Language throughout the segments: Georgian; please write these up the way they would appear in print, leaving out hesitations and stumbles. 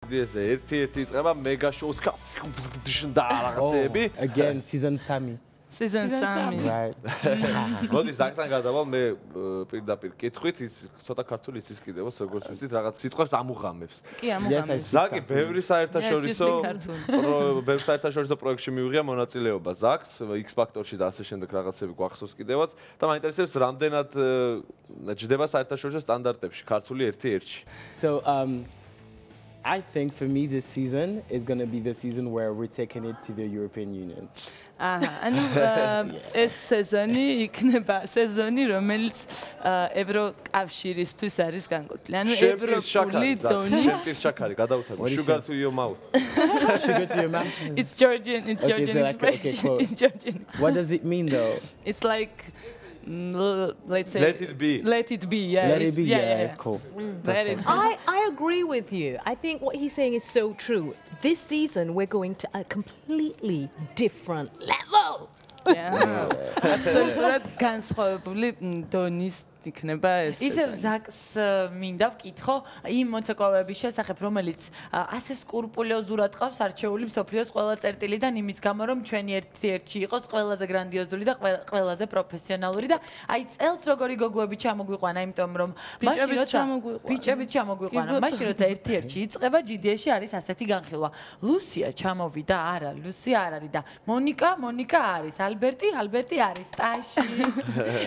სიკვდილზე ერთი იწყება მეგა შოუს და რაღაცები. Again, season 3. Season 3. Right. მოდი ზაკთან გადავალ მე პირდაპირ კითხვით ის ცოტა ქართული იცის კიდევ როგორც ვიცით რაღაც სიტყვებს ამუღამებს. კი, ამუღამებს. ზაკი ბევრი საერთაშორისო ბევრი საერთაშორისო პროექტში მიუღია მონაწილეობა ზაკს X Factor-ში და ასე შემდეგ რაღაცები გვახსოვს კიდევაც და მაინტერესებს რამდენად ჯდება საერთაშორისო სტანდარტებში ქართული ერთი-ერთში. So I think for me this season is going to be the season where we're taking it to the European Union. ანუ ეს სეზონი იქნება სეზონი რომელიც ევროკავშირისთვის არის განკუთვნილი. ანუ ევროპული დონის შემპირს შაქარი გადავუთარგმნე sugar to your mouth. Sugar to your mouth? It's Georgian expression. Cool. It's Georgian. What does it mean though? It's like let's say let it be. Let it be. Yeah. Let it be. Yeah, it's cool. Let it be. I agree with you. I think what he's saying is so true. This season, we're going to a completely different level. Yeah. Absolutely. განსხვავებული დონის იქნება ეს. ისევ ზაკს მინდა ვკითხო იმ მოცეკვავების შესახებ, რომელიც ასე სკრუპულოზურად ყავს არჩეული მსოფლიოს ყველა წერტილიდან იმის გამო, რომ ჩვენი ერთ-ერთი იყოს ყველაზე გრანდიოზული და ყველაზე პროფესიონალური და აი წელს როგორი გოგოები ჩამოგვიყვანა, იმიტომ რომ ბიჭებით ჩამოგვიყვანა. მაშინ როცა ერთ-ერთი იწყება GDS-ში არის ასეთი განხილვა. ლუსია ჩამოვიდა, არა, ლუსია არ არის და მონიკა არის, ალბერტი არის ტაში.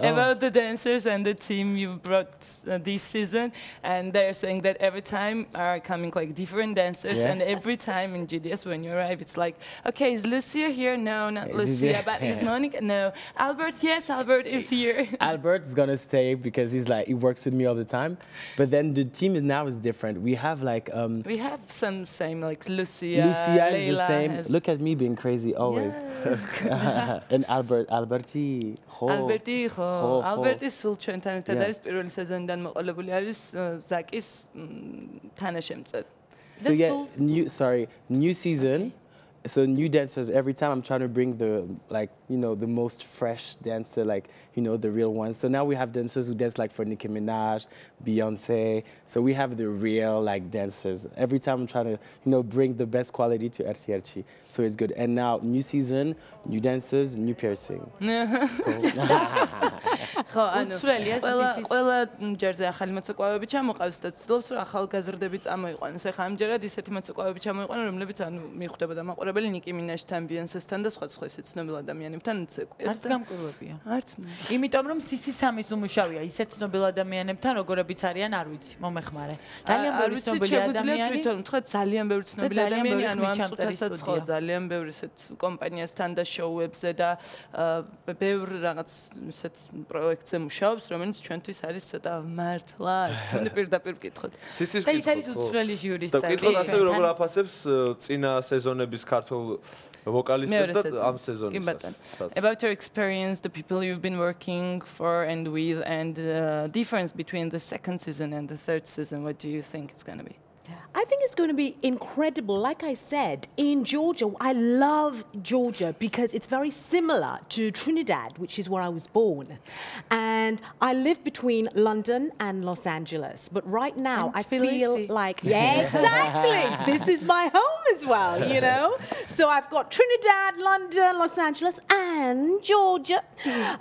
About the dancers and the team you've brought this season, and they're saying that every time are coming like different dancers, and every time in GDS when you arrive, it's like, okay, is Lucia here? No, not Lucia, but is Monica? No, Albert? Yes, Albert is here. Albert's gonna stay because he works with me all the time, but then the team now is different. We have like we have some same like Lucia is the same. Look at me being crazy always. And Alberti სულ ჩვენთან ერთად არის პირველი სეზონიდან მოყოლებული არის ზაკის თანაშემწედ. So yeah, new season. So new dancers every time I'm trying to bring the the most fresh dancer, the real ones. So now we have dancers who dance like for Nicki Minaj, Beyonce. So we have the real dancers. Every time I'm trying to bring the best quality to RTRC. So it's good. And now new season, new dancers, new piercing. ხო, ანუ ყველა ჯერზე ახალი მოცეკვავები ჩამოყავს და ცდილობს რომ ახალგაზრდები წამოიყვანოს. ეხლა ამჯერად ისეთი მოცეკვავები ჩამოიყვანა, რომლებიც მიხვდებოდა მაყურებელი ნიკი მინაჟთან, ბიონსესთან და სხვა ისეთ ცნობილ ადამიანებთან ცეკვებს. არც გამკვირვებია. არც. იმიტომ რომ სისი სამის უმუშავია, ისეთ ცნობილ ადამიანებთან, როგორებიც არიან, არ ვიცი, მომეხმარე. ძალიან ბევრი ცნობილი ადამიანი. თვითონ თქვა ძალიან ბევრი ცნობილი ადამიანი, ანუ ამ წუთასაც ხო ძალიან ბევრი ისეთ კომპანიასთან და შოუებზე და ბევრი რაღაც ისეთ პროექტზე მუშაობს, რომელიც ჩვენთვის არის ცოტა მართლა, თუნდაც პირდაპირ ვკითხოთ. და ის არის უცვლელი ჟიურის წევრი. და ვკითხოთ ასევე როგორ აფასებს წინა სეზონების ქართულ ვოკალისტებს და ამ სეზონის. About your experience, the people you've been working for and with, and the difference between the second season and the third season, what do you think it's going to be? I think it's going to be incredible. Like I said, in Georgia, I love Georgia because it's very similar to Trinidad, which is where I was born. And I live between London and Los Angeles. But right now, I feel like, yeah, exactly. This is my home as well, So I've got Trinidad, London, Los Angeles, and Georgia.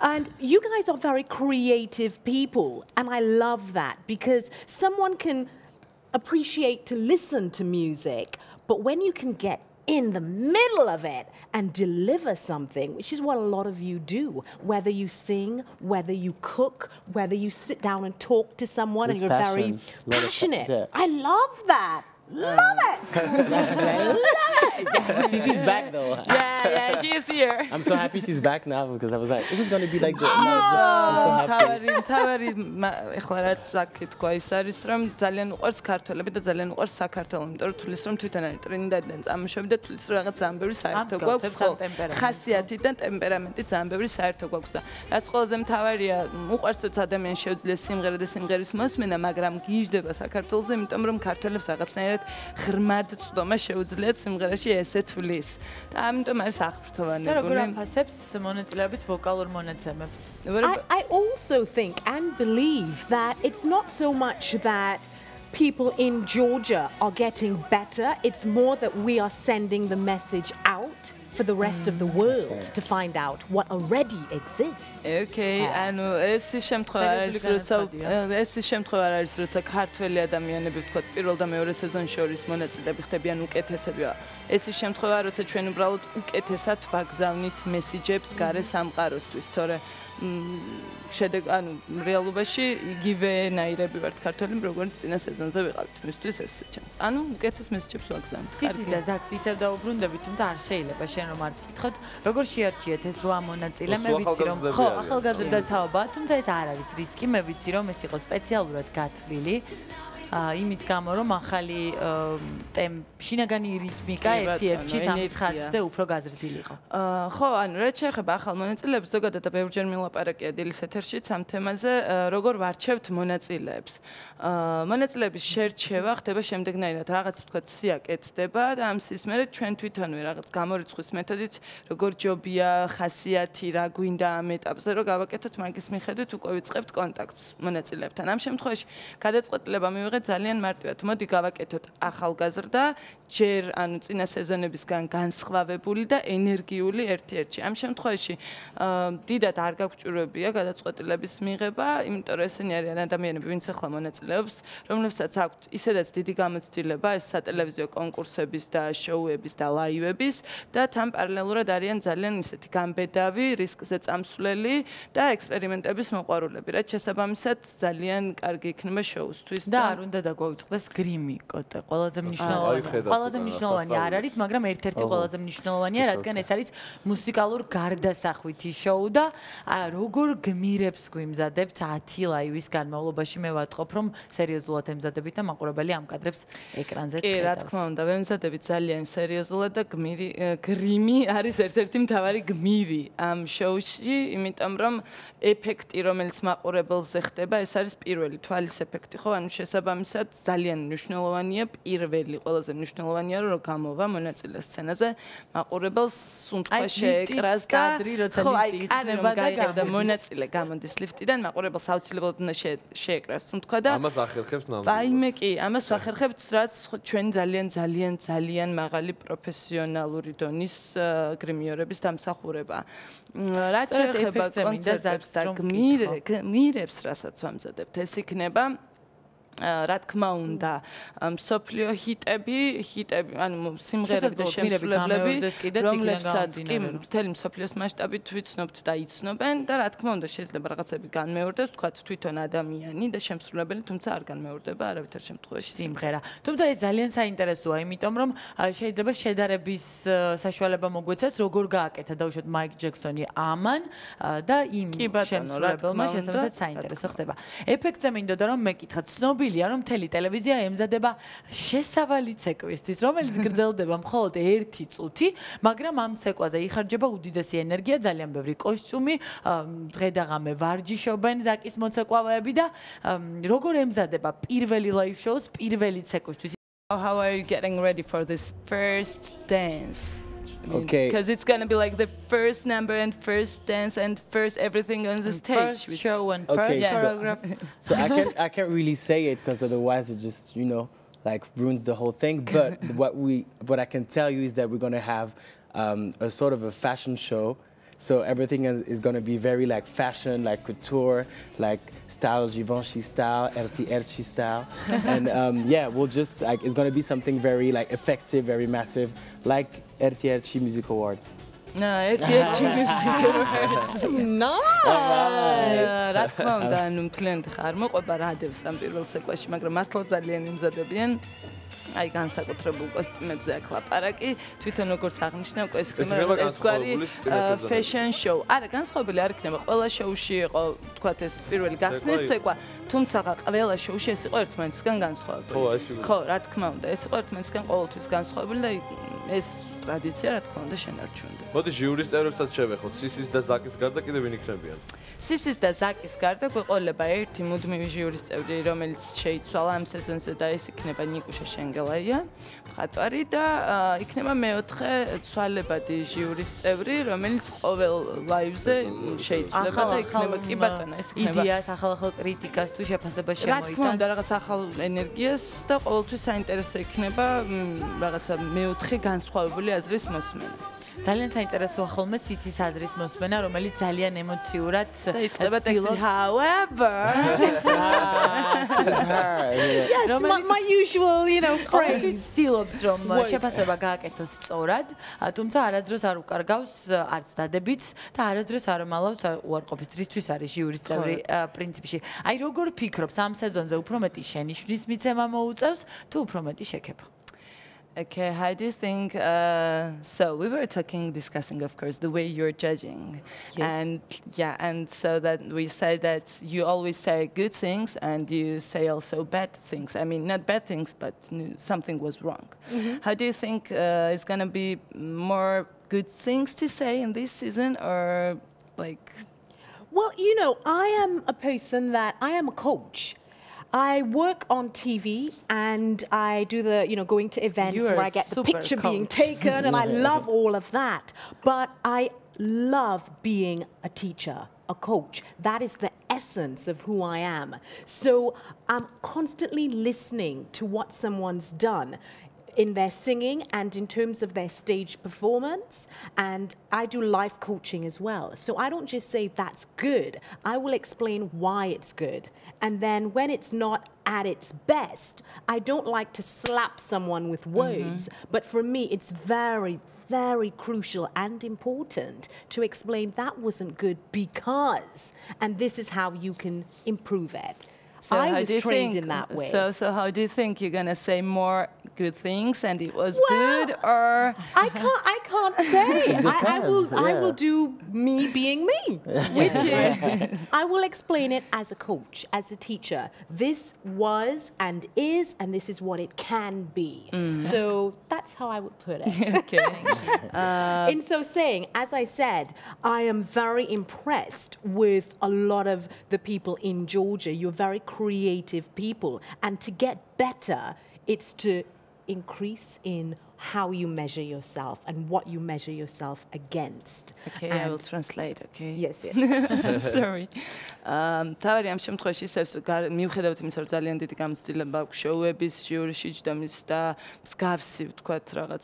And you guys are very creative people. And I love that because someone can appreciate to listen to music, but when you can get in the middle of it and deliver something, which is what a lot of you do, whether you sing, whether you cook, whether you sit down and talk to someone and you're very passionate. I love that. Love it! Tiffy's back though. Yeah, she is here. I'm so happy she's back now because I was like, it was going to be like this. I'm so happy. თავარი ეხლა რაც აქ თქვა ის არის რომ ძალიან უყვარს ქართველები და ძალიან უყვარს საქართველო, იმიტომ რომ თulis რომ თვითონ არის ტრინიდადიდან წამოშევი და თulis რომ რაღაც ძალიან ბევრი საერთო გვაქვს, ხასიათი და ტემპერამენტი ძალიან ბევრი საერთო გვაქვს და რაც ყველაზე მთავარია, უყვარს რომ ადამიანს შეუძლია სიმღერა და სიმღერის მოსმენა, მაგრამ გიждდება საქართველოს, იმიტომ რომ ქართველებს რაღაცნაირად ღრმად წვდომა შეუძლიათ სიმღერაში ესე თulis. და ამიტომ არის აღფრთოვანებული. და როგორ აფასებს მონაწილეობის ვოკალურ მონაცემებს? I also think and believe that it's not so much that people in Georgia are getting better. It's more that we are sending the message out for the rest of the world to find out what already exists. Okay, ანუ ეს ის შემთხვევა არის, როცა ქართველი ადამიანები ვთქვათ, პირველ და მეორე სეზონში შორის მონაწილეები ხდებიან უკეთესებია. ეს ის შემთხვევა, როცა ჩვენ უბრალოდ უკეთესად ვაგზავნით მესიჯებს გარე სამყაროსთვის, თორე შედეგ ანუ რეალობაში იგივენაირები ვართ ქართველები, როგორც წინა სეზონზე ვიყავით. მისთვის ეს ჩანს. ანუ უკეთეს მესიჯებს ვაგზავნით. სისის და ზაქს ისევ დაუბრუნდებით, თუმცა არ შეიძლება შენ რომ არ გითხოთ, როგორ შეარჩიეთ ეს 8 მონაწილე? მე ვიცი რომ ხო, ახალგაზრდა თაობა, თუმცა ეს არ არის რისკი, მე ვიცი რომ ეს იყო სპეციალურად გათვლილი. იმის გამო რომ ახალი შინაგანი რიტმიკა ერთ-ერთი სამის ხარჯზე უფრო გაზრდილი იყო. ხო, ანუ რაც შეეხება ახალ მონაწილეებს, ზოგადად ბევრჯერ მილაპარაკია დილის ეთერშიც ამ თემაზე, როგორ ვარჩევთ მონაწილეებს. მონაწილეების შერჩევა ხდება შემდეგნაირად, რაღაც ვთქვათ, სია კეთდება და ამ სიის მერე ჩვენ თვითონვე რაღაც გამორიცხვის მეთოდით, როგორ ჯობია, ხასიათი, რა გვინდა ამ ეტაპზე, რომ გავაკეთოთ მაგის მიხედვით უკვე ვიწყებთ კონტაქტს მონაწილეებთან. ამ შემთხვევაში გადაწყვეტილება მივიღეთ ძალიან მარტივად. მოდი გავაკეთოთ ახალგაზრდა, ჯერ ანუ წინა სეზონებისგან განსხვავებული და ენერგიული ერთ-ერთი. ამ შემთხვევაში დიდად არ გაგვჭირვებია გადაწყვეტილების მიღება, იმიტომ რომ ესენი არიან ადამიანები, ვინც ახლა მონაწილეობს, რომლებსაც აქვთ ისედაც დიდი გამოცდილება ეს სატელევიზიო კონკურსების და შოუების და ლაივების და თან პარალელურად არიან ძალიან ისეთი გამბედავი, რისკზე წამსვლელი და ექსპერიმენტების მოყვარულები, რაც შესაბამისად ძალიან კარგი იქნება შოუსთვის და არ უნდა დაგვაუწყდეს გრიმი კოტე. ყველაზე მნიშვნელოვანი არ არის, მაგრამ ერთ-ერთი ყველაზე მნიშვნელოვანია, რადგან ეს არის მუსიკალურ გარდასახვითი შოუ და როგორ გმირებს გვიმზადებთ 10 ლაივის განმავლობაში მე ვატყობ, რომ სერიოზულად ემზადებით და მაყურებელი ამ კადრებს ეკრანზე ხედავს. კი, რა თქმა უნდა, ვემზადებით ძალიან სერიოზულად და გრიმი არის ერთ-ერთი მთავარი გმირი ამ შოუში, იმიტომ რომ ეფექტი, რომელიც მაყურებელზე ხდება, ეს არის პირველი თვალის ეფექტი, ხო? ანუ შესაბამისად ძალიან მნიშვნელოვანია, პირველი ყველაზე მნიშვნელოვანია, რომ გამოვა მონაწილე სცენაზე, მაყურებელს სუნთქვა შეეკრას და ხო, იქნება და მონაწილე გამოდის ლიფტიდან, მაყურებელს აუცილებლად უნდა შეეკრას სუნთქვა და ამას ახერხებს ნამდვილად. აიმე კი, ამას ვახერხებთ, რაც ჩვენ ძალიან მაღალი პროფესიონალური დონის გრიმიორების დამსახურება. რაც შეეხება კონცერტებს და გმირებს, რასაც ვამზადებთ, ეს იქნება რა თქმა უნდა, მსოფლიო ჰიტები, ანუ სიმღერები და შემსრულებლები, რომლებსაც კი მთელი მსოფლიოს მასშტაბით ვიცნობთ და იცნობენ და რა თქმა უნდა, შეიძლება რაღაცები განმეორდეს, ვთქვათ, თვითონ ადამიანი და შემსრულებელი, თუმცა არ განმეორდება არავითარ შემთხვევაში სიმღერა. თუმცა ეს ძალიან საინტერესოა, იმიტომ რომ შეიძლება შედარების საშუალება მოგვეცეს, როგორ გააკეთა დაუშვათ მაიკ ჯექსონი ამან და იმ შემსრულებელმა შესაბამისად საინტერესო ხდება. ეფექტზე მინდოდა რომ მეკითხა ცნობილია რომ მთელი ტელევიზია ემზადება შესავალი ცეკვისთვის, რომელიც გრძელდება მხოლოდ 1 წუთი, მაგრამ ამ ცეკვაზე იხარჯება უდიდესი ენერგია, ძალიან ბევრი კოსტიუმი, დღე-დაღამე ვარჯიშობენ ზაკის მოცეკვავეები და როგორ ემზადება პირველი live shows პირველი ცეკვისთვის. How are you getting ready for this first dance? Okay. Because it's going to be like the first number and first dance and first everything on the stage. First show and first choreograph. So I can't really say it because otherwise it just, like ruins the whole thing. But what I can tell you is that we're going to have a sort of a fashion show. So everything is going to be very like fashion, like couture, like style, Givenchy style, RTRC style. And we'll just like, it's going to be something very like effective, very massive, like RTRC Music Awards. No, RTRC Music Awards. No. რა თქმა უნდა, ანუ მთლიანად ხარ მოყვება რადევს ამ პირველ ცეკვაში, მაგრამ მართლა ძალიან იმზადებიან. აი განსაკუთრებულ კოსტიუმებზე აქ ლაპარაკი, თვითონ როგორც აღნიშნავ, ეს იქნება ერთგვარი fashion show. არა, განსხვავებული არ იქნება, ყველა შოუში იყო, თქვათ ეს პირველი გახსნის ცეკვა, თუმცა ყველა შოუში ეს იყო ერთმანეთისგან განსხვავებული. ხო, რა თქმა უნდა, ეს იყო ერთმანეთისგან ყოველთვის განსხვავებული და ეს ტრადიცია, რა თქმა უნდა, შენარჩუნდა. მოდი ჟიურის წევრებსაც შევეხოთ, სისის და ზაკის გარდა კიდევ ვინ იქნებიან? სისის და ზაკის გარდა გვეყოლება ერთი მუდმივი ჟიურის წევრი, რომელიც შეიცვალა ამ სეზონზე და ეს იქნება ნიკუშა შენგელაია, მხატვარი და იქნება მეოთხე ცვალებადი ჟიურის წევრი, რომელიც ყოველ ლაივზე შეიცვლება და იქნება კი ბატონო, ეს იქნება იდეას, ახალ კრიტიკას თუ შეფასებას რა თქმა უნდა, შემოიტანს. რაღაც ახალ ენერგიას და ყოველთვის საინტერესო იქნება რაღაცა მეოთხე განსხვავებული აზრის მოსმენა. ძალიან საინტერესოა ხოლმე სისის აზრის მოსმენა, რომელიც ძალიან ემოციურად და იწყება ტექსტი however. Yes, my usual, ყოველთვის phrase. ცდილობს რომ შეფასება გააკეთოს სწორად, თუმცა არასდროს არ უკარგავს არც დადებიც და არასდროს არ ამალავს უარყოფის რისთვის არის ჟიურის წევრი პრინციპში. აი როგორ ფიქრობ, ამ სეზონზე უფრო მეტი შენიშვნის მიცემა მოუწევს თუ უფრო მეტი შექება? Okay, how do you think? So we were discussing, of course, the way you're judging, and so that we say that you always say good things and you say also bad things. I mean, not bad things, but something was wrong. How do you think it's gonna be more good things to say in this season, or like? Well, I am a person that I am a coach. I work on TV and I do the, going to events where I get the picture being taken and I love all of that. But I love being a teacher, a coach. That is the essence of who I am. So I'm constantly listening to what someone's done in their singing and in terms of their stage performance, and I do life coaching as well. So I don't just say that's good, I will explain why it's good. And then when it's not at its best, I don't like to slap someone with words, but for me it's very, very crucial and important to explain that wasn't good because, and this is how you can improve it. So I was trained in that way. So how do you think you're gonna say more good things and it was good, or I can't say. I will do me being me, which is I will explain it as a coach, as a teacher. This was and this is what it can be. So that's how I would put it. Okay. In so saying, as I said, I am very impressed with a lot of the people in Georgia. You're very creative people, and to get better, it's to increase in how you measure yourself and what you measure yourself against. Okay, I will translate, okay? Yes. Sorry. თავი ამ შემთხვევაში ისევ მიუხედავად იმისა, რომ ძალიან დიდი გამოცდილება აქვს შოუების, ჟიურიში ჯდომის და მსგავსი, ვთქვათ, რაღაც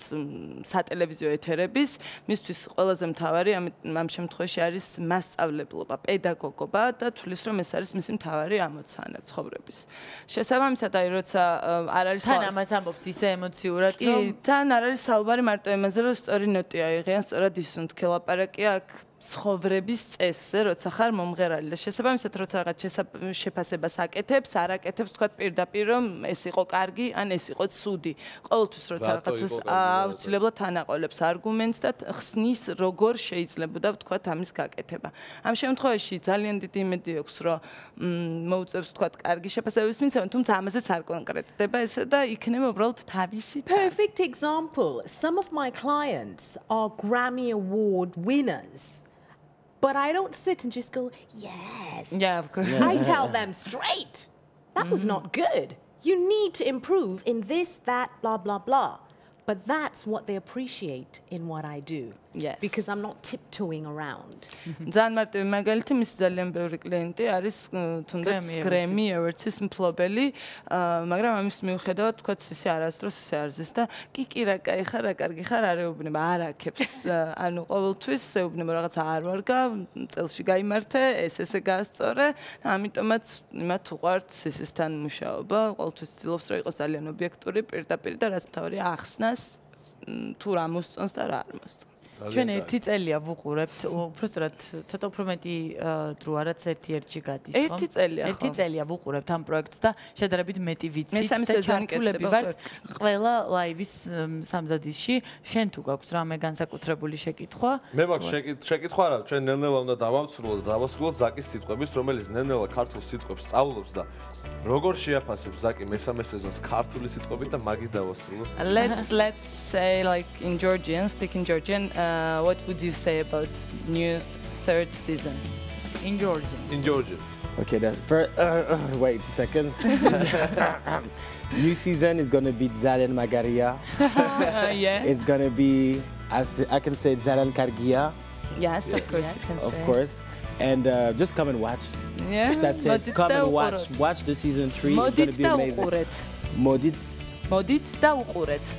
სატელევიზიო ეთერების, მისთვის ყველაზე მთავარი ამ შემთხვევაში არის მასწავლებლობა, პედაგოგობა და თulis რომ ეს არის მისი მთავარი ამოცანა ცხოვრების. შესაბამისად, აი როცა არ არის თან ამას ამბობს ისე ემოციურად, რომ თან არ არის საუბარი მარტო იმაზე, რომ სწორი ნოტი აიღიან, სწორად ისუნთქე ლაპარაკი აქ ცხოვრების წესზე, როცა ხარ მომღერალი და შესაბამისად, როცა რაღაც შეფასებას აკეთებს, არ აკეთებს თქვა პირდაპირ, რომ ეს იყო კარგი, ან ეს იყო ცუდი. ყოველთვის როცა რაღაცას აუცილებლად თანაყოლებს არგუმენტს და ხსნის, როგორ შეიძლებოდა თქვა ამის გაკეთება. ამ შემთხვევაში ძალიან დიდი იმედი აქვს, რომ მოუწევს თქვა კარგი შეფასებების მიცემა, თუმცა ამაზეც არ კონკრეტდება ესე და იქნება უბრალოდ თავისი. Perfect example. Some of my clients are Grammy Award winners. But I don't sit and just go, yes. Yeah, of course. I tell them straight, that was not good. You need to improve in this, that, blah, blah, blah. But that's what they appreciate in what I do. Yes. Because I'm not tiptoeing around. ძალიან მარტივი მაგალითი, მის ძალიან ბევრი კლიენტი არის თუნდაც Grammy Awards-ის მფლობელი, მაგრამ ამის მიუხედავად თქვა ისე არასდროს ისე არ ზის და კი რა კაი ხარ, რა კარგი ხარ, არ ეუბნება, არ აქებს. ანუ ყოველთვის ეუბნება რაღაც არ ვარგა, წელში გაიმართე, ესე გაასწორე, ამიტომაც იმათ უყვართ სისისთან მუშაობა, ყოველთვის ცდილობს რომ იყოს ძალიან ობიექტური, პირდაპირ და რაც თავი ახსნას თუ რა მოსწონს და რა არ მოსწონს. ჩვენ ერთი წელია ვუყურებთ, უბრალოდ ცოტა უფრო მეტი დრო არაც ერთ-ერთში გადის, ხო? ერთი წელია ვუყურებთ ამ პროექტს და შედარებით მეტი ვიცით და ჩართულები ვართ ყველა ლაივის სამზადისში. შენ თუ გაქვს რამე განსაკუთრებული შეკითხვა? მე მაქვს შეკითხვა რა, ჩვენ ნელ-ნელა უნდა დავასრულოთ ზაკის სიტყვების, რომელიც ნელ-ნელა ქართულ სიტყვებს სწავლობს და როგორ შეაფასებს ზაკი მესამე სეზონს ქართული სიტყვებით და მაგის დავასრულოთ. Let's say like in Georgian, speaking Georgian, what would you say about new third season? In Georgia. In Georgia. Okay, the first, wait 2 seconds. New season is going to be Zalen Magaria. Yeah. It's going to be, I can say Zalen Kargia, Yes, of course you can say. of course. And just come and watch. Yeah. That's it. Come and watch. Watch the season 3. It's going to be amazing. Modit da uquret.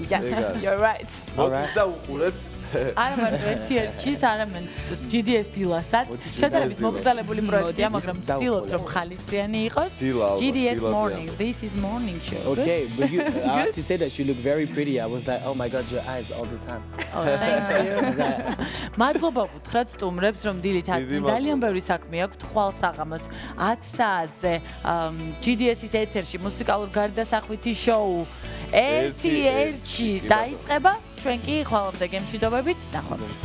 Yes, you're right. Alright. და უყურეთ. არა მარტო ერთ-ერთის, არამედ GDS დილასაც. შედარებით მოგრძალებული პროექტია, მაგრამ ვცდილობთ რომ ხალისიანი იყოს. GDS Morning. This is morning show. Okay, but you, I have to say that you look very pretty. I was like, oh my god, your eyes all the time. Oh, thank you. მადლობა გითხრათ სტუმრებს, რომ დილით ძალიან ბევრი საქმე აქვთ ხვალსაღამოს 10 საათზე GDS-ის ეთერში მუსიკალურ გარდასახვითი შოუ ერთი დაიწყება. ჩვენ კი ხვალამდე გემშვიდობებით, ნახვამდის.